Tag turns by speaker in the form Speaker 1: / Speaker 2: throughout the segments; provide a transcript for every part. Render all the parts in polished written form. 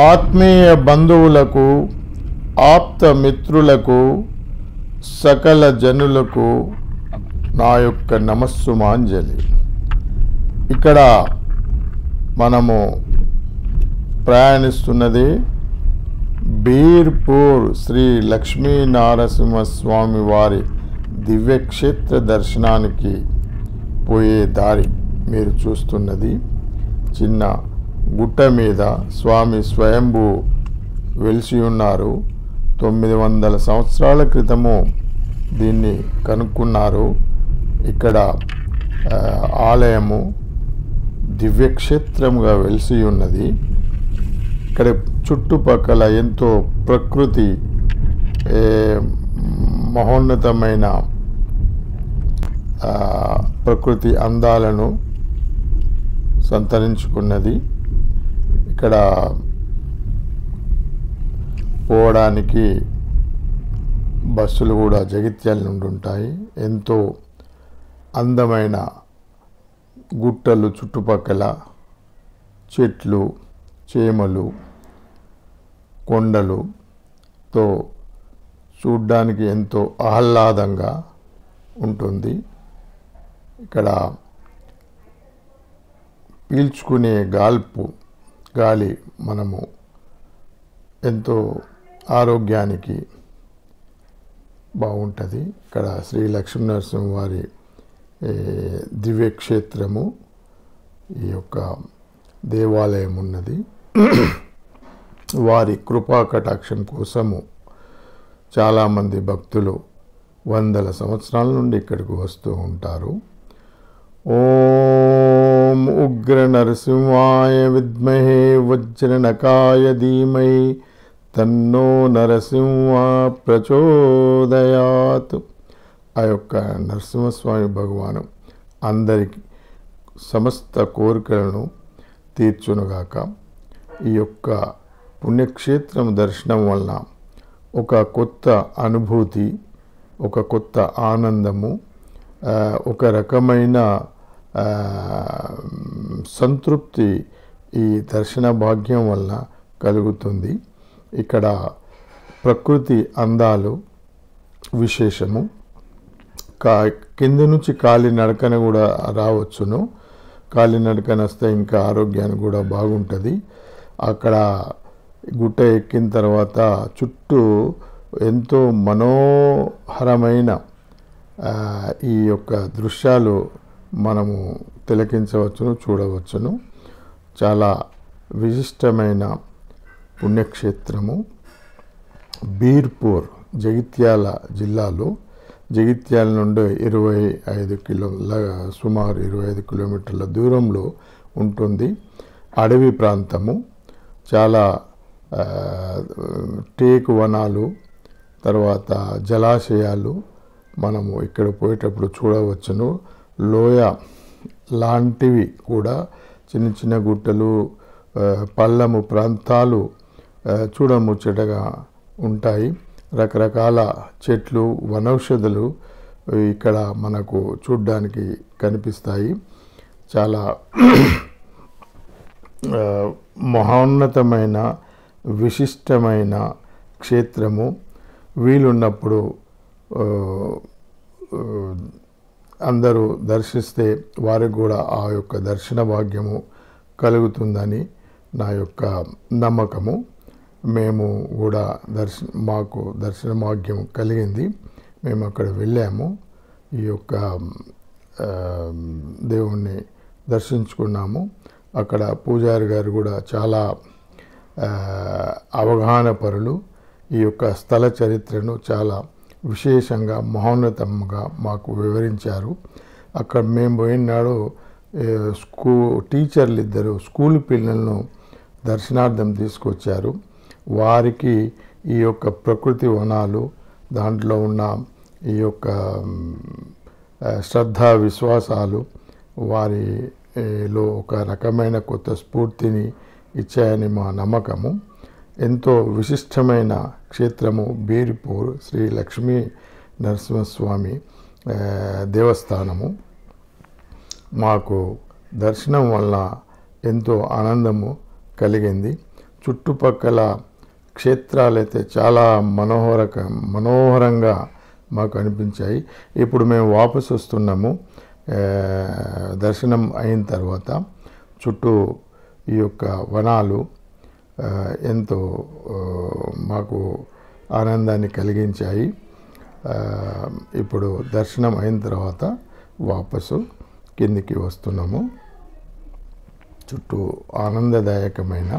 Speaker 1: ఆత్మీయ బంధువులకు, ఆప్త మిత్రులకు, సకల జనులకు నా యొక్క నమస్సుమాంజలి. ఇక్కడ మనము ప్రయాణిస్తున్నది బీర్పూర్ శ్రీ లక్ష్మీ నరసింహస్వామి వారి దివ్యక్షేత్ర దర్శనానికి పోయే దారి. మీరు చూస్తున్నది చిన్న గుట్ట మీద స్వామి స్వయంభూ వెలిసి ఉన్నారు. 900 సంవత్సరాల క్రితము దీన్ని కనుక్కున్నారు. ఇక్కడ ఆలయము దివ్యక్షేత్రముగా వెలిసి ఉన్నది. ఇక్కడ చుట్టుపక్కల ఎంతో ప్రకృతి మహోన్నతమైన ప్రకృతి అందాలను సంతరించుకున్నది. ఇక్కడ పోవడానికి బస్సులు కూడా జగిత్యాల నుండి ఉంటాయి. ఎంతో అందమైన గుట్టలు, చుట్టుపక్కల చెట్లు, చేమలు, కొండలుతో చూడ్డానికి ఎంతో ఆహ్లాదంగా ఉంటుంది. ఇక్కడ పీల్చుకునే గాలి మనము ఎంతో ఆరోగ్యానికి బాగుంటుంది. ఇక్కడ శ్రీ లక్ష్మీనరసింహ వారి దివ్యక్షేత్రము, ఈ యొక్క దేవాలయం ఉన్నది. వారి కృపా కటాక్షం కోసము చాలామంది భక్తులు 100 సంవత్సరాల నుండి ఇక్కడికి వస్తూ ఉంటారు. ఓం ఉగ్ర నరసింహాయ విద్మహే వజ్రనకాయ ధీమహి తన్నో నరసింహ ప్రచోదయాత్. ఆ యొక్క నరసింహస్వామి భగవాను అందరికి సమస్త కోరికలను తీర్చునుగాక. ఈ యొక్క పుణ్యక్షేత్రం దర్శనం వలన ఒక కొత్త అనుభూతి, ఒక కొత్త ఆనందము, ఒక రకమైన సంతృప్తి ఈ దర్శన భాగ్యం వలన కలుగుతుంది. ఇక్కడ ప్రకృతి అందాలు విశేషము. కింద నుంచి కాలినడకన కూడా రావచ్చును. కాలినడకన వస్తే ఇంకా ఆరోగ్యానికి కూడా బాగుంటుంది. అక్కడ గుట్ట ఎక్కిన తర్వాత చుట్టూ ఎంతో మనోహరమైన ఈ యొక్క దృశ్యాలు మనము తిలకించవచ్చును, చూడవచ్చును. చాలా విశిష్టమైన పుణ్యక్షేత్రము బీర్పూర్, జగిత్యాల జిల్లాలో. జగిత్యాల నుండి సుమారు 25 కిలోమీటర్ల దూరంలో ఉంటుంది. అడవి ప్రాంతము, చాలా టేకు వనాలు, తర్వాత జలాశయాలు మనము ఇక్కడ పోయేటప్పుడు చూడవచ్చును. లోయ లాంటివి కూడా చిన్న చిన్న గుట్టలు, పల్లము ప్రాంతాలు చూడముచ్చటగా ఉంటాయి. రకరకాల చెట్లు, వనౌషధులు ఇక్కడ మనకు చూడ్డానికి కనిపిస్తాయి. చాలా మహోన్నతమైన విశిష్టమైన క్షేత్రము. వీలున్నప్పుడు అందరూ దర్శిస్తే వారికి కూడా ఆ యొక్క దర్శన భాగ్యము కలుగుతుందని నా యొక్క నమ్మకము. మేము కూడా మాకు దర్శన భాగ్యం కలిగింది. మేము అక్కడ వెళ్ళాము. ఈ యొక్క దేవుణ్ణి దర్శించుకున్నాము. అక్కడ పూజారి గారు కూడా చాలా అవగాహన పరులు. ఈ యొక్క స్థల చరిత్రను చాలా విశేషంగా, మహోన్నతంగా మాకు వివరించారు. అక్కడ మేము పోయినాడు టీచర్లు ఇద్దరు స్కూల్ పిల్లలను దర్శనార్థం తీసుకొచ్చారు. వారికి ఈ యొక్క ప్రకృతి వనాలు, దాంట్లో ఉన్న ఈ యొక్క శ్రద్ధ విశ్వాసాలు వారిలో ఒక రకమైన కొత్త స్ఫూర్తిని ఇచ్చాయని మా నమ్మకము. ఎంతో విశిష్టమైన క్షేత్రము బీర్పూర్ శ్రీ లక్ష్మీ నరసింహస్వామి దేవస్థానము. మాకు దర్శనం వల్ల ఎంతో ఆనందము కలిగింది. చుట్టుపక్కల క్షేత్రాలైతే చాలా మనోహరంగా మాకు అనిపించాయి. ఇప్పుడు మేము వాపసు వస్తున్నాము. దర్శనం అయిన తర్వాత చుట్టూ ఈ యొక్క వనాలు ఎంతో మాకు ఆనందాన్ని కలిగించాయి. ఇప్పుడు దర్శనం అయిన తర్వాత వాపసు కిందికి వస్తున్నాము. చుట్టూ ఆనందదాయకమైన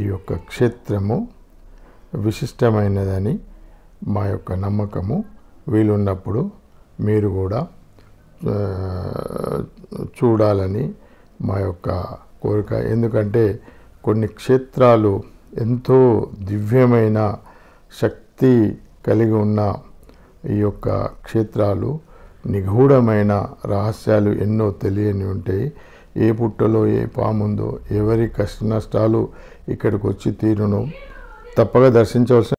Speaker 1: ఈ యొక్క క్షేత్రము విశిష్టమైనదని మా యొక్క నమ్మకము. వీలున్నప్పుడు మీరు కూడా చూడాలని మా యొక్క కోరిక. ఎందుకంటే కొన్ని క్షేత్రాలు ఎంతో దివ్యమైన శక్తి కలిగి ఉన్న ఈ యొక్క క్షేత్రాలు నిగూఢమైన రహస్యాలు ఎన్నో తెలియని ఉంటాయి. ఏ పుట్టలో ఏ పాముందో, ఎవరి కష్ట నష్టాలు ఇక్కడికి వచ్చి తీరునో తప్పక దర్శించవలసిన